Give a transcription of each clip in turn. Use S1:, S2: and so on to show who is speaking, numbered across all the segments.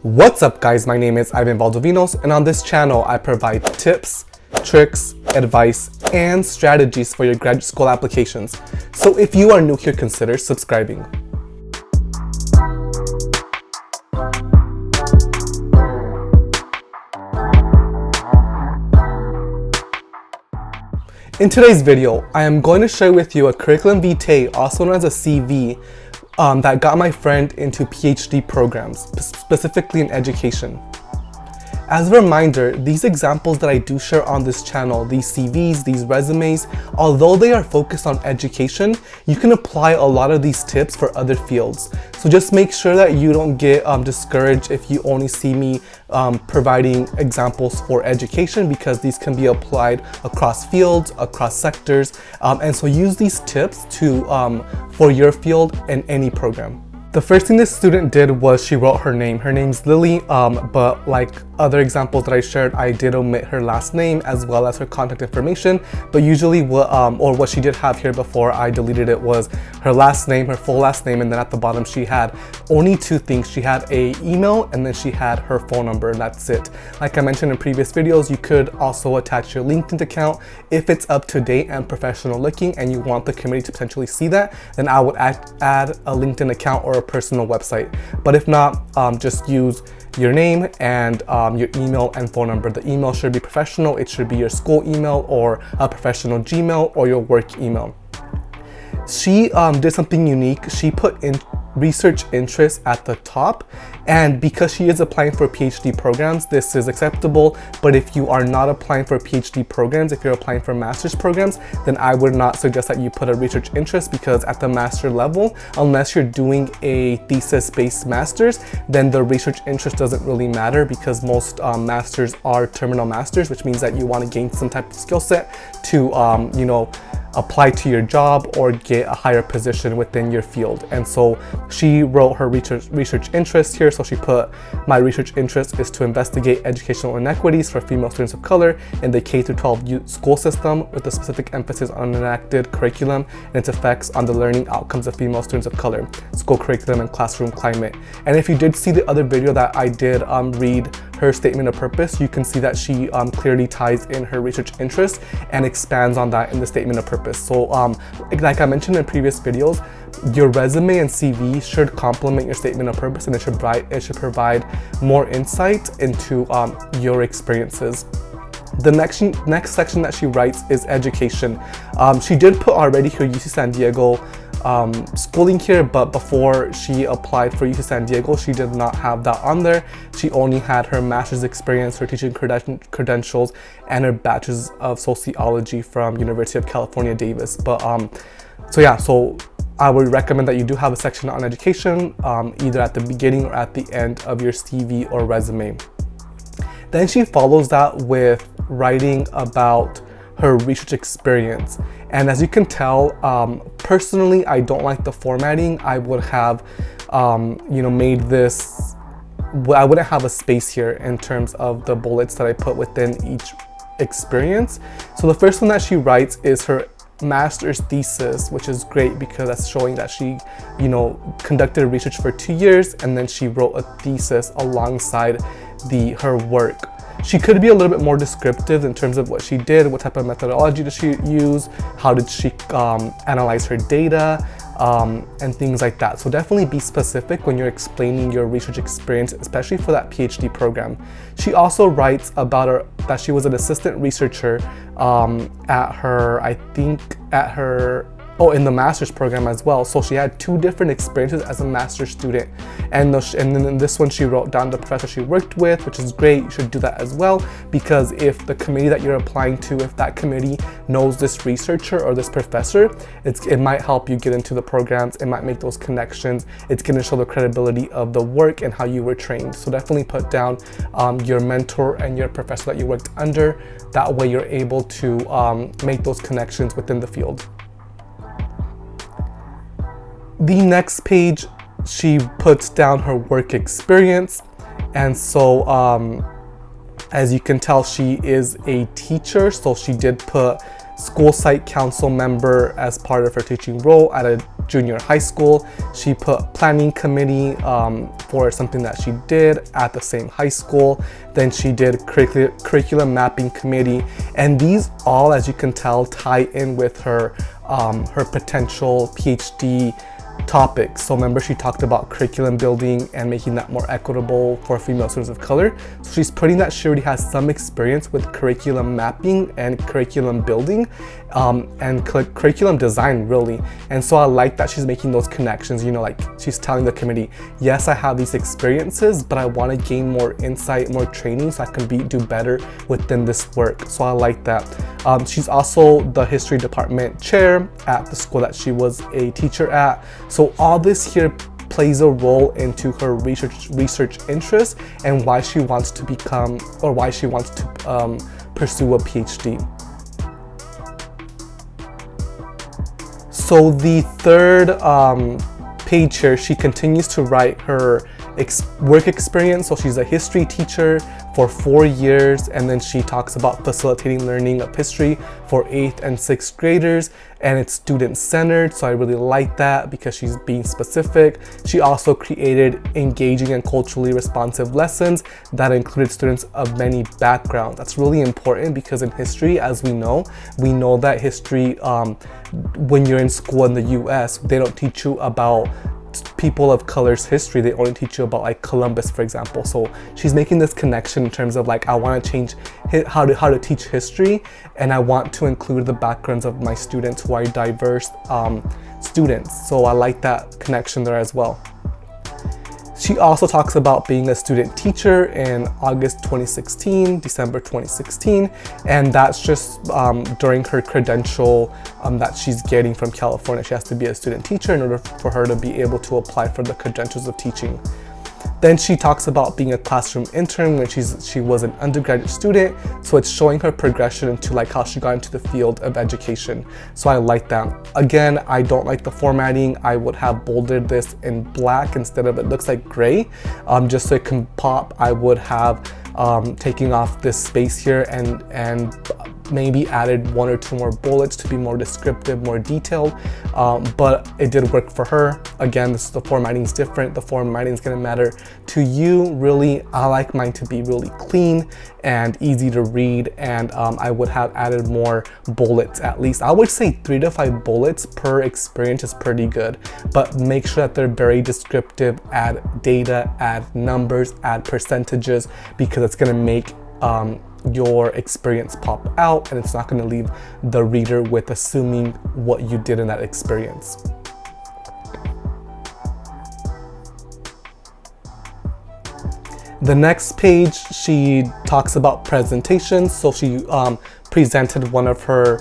S1: What's up guys, my name is Ivan Valdovinos, and on this channel I provide tips, tricks, advice, and strategies for your graduate school applications. So if you are new here, consider subscribing. In today's video, I am going to share with you a curriculum vitae, also known as a CV, that got my friend into PhD programs, specifically in education. As a reminder, these examples that I do share on this channel, these CVs, these resumes, although they are focused on education, you can apply a lot of these tips for other fields. So just make sure that you don't get discouraged if you only see me providing examples for education, because these can be applied across fields, across sectors, and so use these tips for your field and any program. The first thing this student did was she wrote her name. Her name's Lily, but like other examples that I shared, I did omit her last name as well as her contact information. But usually what she did have here before I deleted it was her last name, her full last name, and then at the bottom she had only two things. She had an email and then she had her phone number, and that's it. Like I mentioned in previous videos, you could also attach your LinkedIn account if it's up to date and professional looking and you want the committee to potentially see that, then I would add a LinkedIn account or a personal website. But if not, just use your name and your email and phone number. The email should be professional. It should be your school email or a professional Gmail or your work email. She did something unique. She put in research interest at the top, and because she is applying for PhD programs, this is acceptable. But if you are not applying for PhD programs, if you're applying for master's programs, then I would not suggest that you put a research interest, because at the master level, unless you're doing a thesis-based master's, then the research interest doesn't really matter, because most masters are terminal masters, which means that you want to gain some type of skill set to apply to your job or get a higher position within your field. And so she wrote her research interest here. So she put, my research interest is to investigate educational inequities for female students of color in the K-12 school system, with a specific emphasis on enacted curriculum and its effects on the learning outcomes of female students of color, school curriculum, and classroom climate. And if you did see the other video that I did read her statement of purpose, you can see that she clearly ties in her research interest and expands on that in the statement of purpose. So like I mentioned in previous videos, your resume and CV should complement your statement of purpose, and it should provide more insight into your experiences. The next section that she writes is education. She did put already her UC San Diego schooling here, but before she applied for UC San Diego, she did not have that on there. She only had her master's experience, her teaching credentials, and her bachelor's of sociology from University of California, Davis. But so I would recommend that you do have a section on education, either at the beginning or at the end of your CV or resume. Then she follows that with writing about her research experience. And as you can tell, personally, I don't like the formatting. I would have, made this, I wouldn't have a space here in terms of the bullets that I put within each experience. So the first one that she writes is her master's thesis, which is great because that's showing that she, conducted research for 2 years, and then she wrote a thesis alongside her work. She could be a little bit more descriptive in terms of what she did, what type of methodology did she use, how did she analyze her data, and things like that. So definitely be specific when you're explaining your research experience, especially for that PhD program. She also writes about that she was an assistant researcher in the master's program as well. So she had 2 different experiences as a master's student. And then in this one, she wrote down the professor she worked with, which is great. You should do that as well, because if the committee that you're applying to, if that committee knows this researcher or this professor, it might help you get into the programs. It might make those connections. It's going to show the credibility of the work and how you were trained. So definitely put down your mentor and your professor that you worked under. That way you're able to make those connections within the field. The next page, she puts down her work experience. And so as you can tell, she is a teacher, so she did put school site council member as part of her teaching role at a junior high school. She put planning committee for something that she did at the same high school. Then she did curriculum mapping committee, and these all, as you can tell, tie in with her her potential PhD topics. So remember, she talked about curriculum building and making that more equitable for female students of color. So she's putting that she already has some experience with curriculum mapping and curriculum building and curriculum design, really. And so I like that she's making those connections, you know, like she's telling the committee, yes, I have these experiences, but I want to gain more insight, more training, so I can do better within this work. So I like that. She's also the history department chair at the school that she was a teacher at. So all this here plays a role into her research interests and why she wants to become, or why she wants to pursue a PhD. So the third page here, she continues to write her work experience. So she's a history teacher for 4 years, and then she talks about facilitating learning of history for 8th and 6th graders, and it's student-centered, so I really like that because she's being specific. She also created engaging and culturally responsive lessons that included students of many backgrounds. That's really important because in history, as we know that history, when you're in school in the US, they don't teach you about people of color's history. They only teach you about like Columbus, for example. So she's making this connection in terms of like, I want to change how to teach history, and I want to include the backgrounds of my students who are diverse students. So I like that connection there as well. She also talks about being a student teacher in August 2016, December 2016, and that's just during her credential that she's getting from California. She has to be a student teacher in order for her to be able to apply for the credentials of teaching. Then she talks about being a classroom intern when she was an undergraduate student. So it's showing her progression into like how she got into the field of education. So I like that. Again, I don't like the formatting. I would have bolded this in black instead of, it looks like gray, just so it can pop. I would have taking off this space here and maybe added 1 or 2 more bullets to be more descriptive, more detailed, but it did work for her. Again, the formatting is different. The formatting is going to matter to you. Really, I like mine to be really clean and easy to read, and I would have added more bullets. At least I would say 3 to 5 bullets per experience is pretty good, but make sure that they're very descriptive. Add data, add numbers, add percentages, because it's going to make your experience pop out, and it's not going to leave the reader with assuming what you did in that experience. The next page, she talks about presentations. So she presented one of her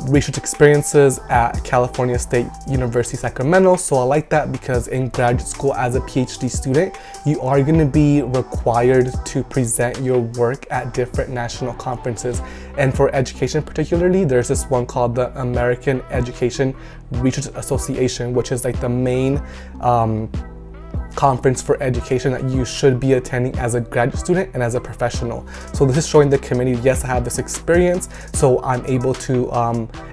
S1: research experiences at California State University, Sacramento. So I like that because in graduate school as a PhD student, you are going to be required to present your work at different national conferences. And for education particularly, there's this one called the American Education Research Association, which is like the main conference for education that you should be attending as a graduate student and as a professional. So this is showing the committee, yes, I have this experience, so I'm able to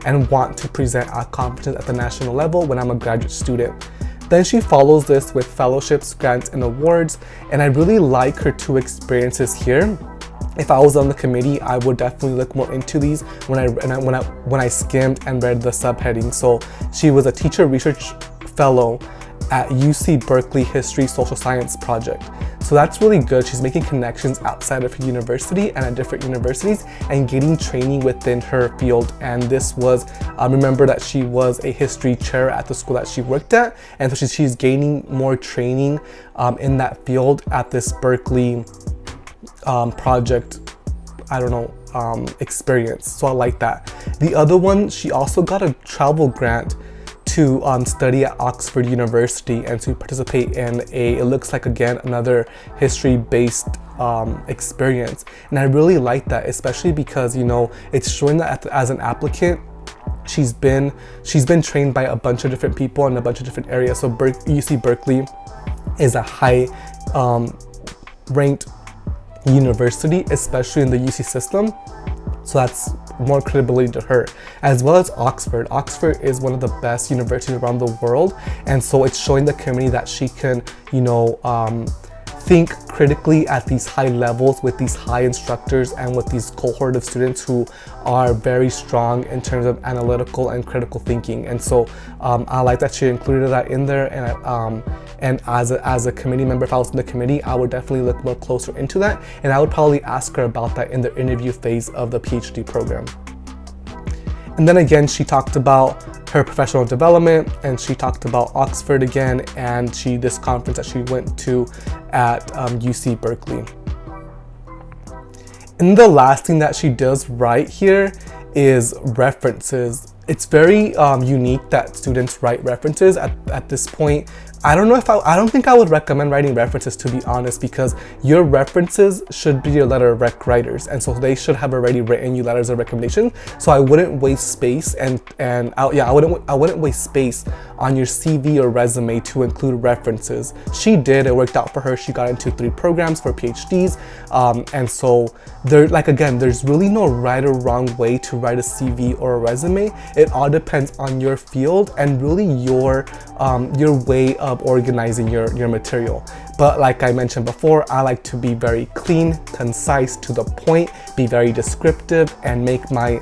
S1: and want to present at conferences at the national level when I'm a graduate student. Then she follows this with fellowships, grants, and awards, and I really like her 2 experiences here. If I was on the committee, I would definitely look more into these when I skimmed and read the subheading. So she was a teacher research fellow at UC-Berkeley History Social Science Project. So that's really good. She's making connections outside of her university and at different universities and getting training within her field. And this was, remember that she was a history chair at the school that she worked at. And so she's gaining more training in that field at this Berkeley project, experience. So I like that. The other one, she also got a travel grant to study at Oxford University and to participate in it looks like, again, another history-based experience. And I really like that, especially because, you know, it's showing that as an applicant, she's been trained by a bunch of different people in a bunch of different areas. So UC-Berkeley is a high ranked university, especially in the UC system. So that's more credibility to her, as well as Oxford. Oxford is one of the best universities around the world, and so it's showing the community that she can, think critically at these high levels with these high instructors and with these cohort of students who are very strong in terms of analytical and critical thinking. And so I like that she included that in there, and as a committee member, if I was in the committee, I would definitely look more closer into that, and I would probably ask her about that in the interview phase of the PhD program. And then again, she talked about her professional development, and she talked about Oxford again, and this conference that she went to at UC-Berkeley. And the last thing that she does right here is references. It's very unique that students write references at this point. I don't think I would recommend writing references, to be honest, because your references should be your letter of rec writers, and so they should have already written you letters of recommendation. So I wouldn't waste space, I wouldn't waste space on your CV or resume to include references. She did. It worked out for her. She got into 3 programs for PhDs, and so there's really no right or wrong way to write a CV or a resume. It all depends on your field and really your way of organizing your material. But like I mentioned before, I like to be very clean, concise, to the point, be very descriptive, and make my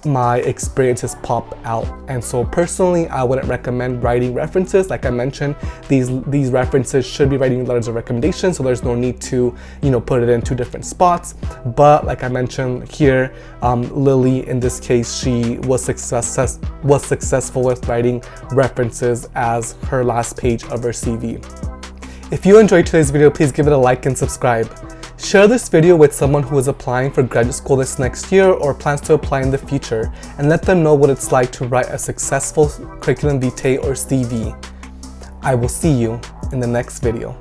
S1: my experiences pop out. And so personally, I wouldn't recommend writing references. Like I mentioned, these references should be writing letters of recommendation, so there's no need to put it in 2 different spots. But like I mentioned here, Lily, in this case, she was successful with writing references as her last page of her CV. If you enjoyed today's video, please give it a like and subscribe. Share this video with someone who is applying for graduate school this next year or plans to apply in the future, and let them know what it's like to write a successful curriculum vitae or CV. I will see you in the next video.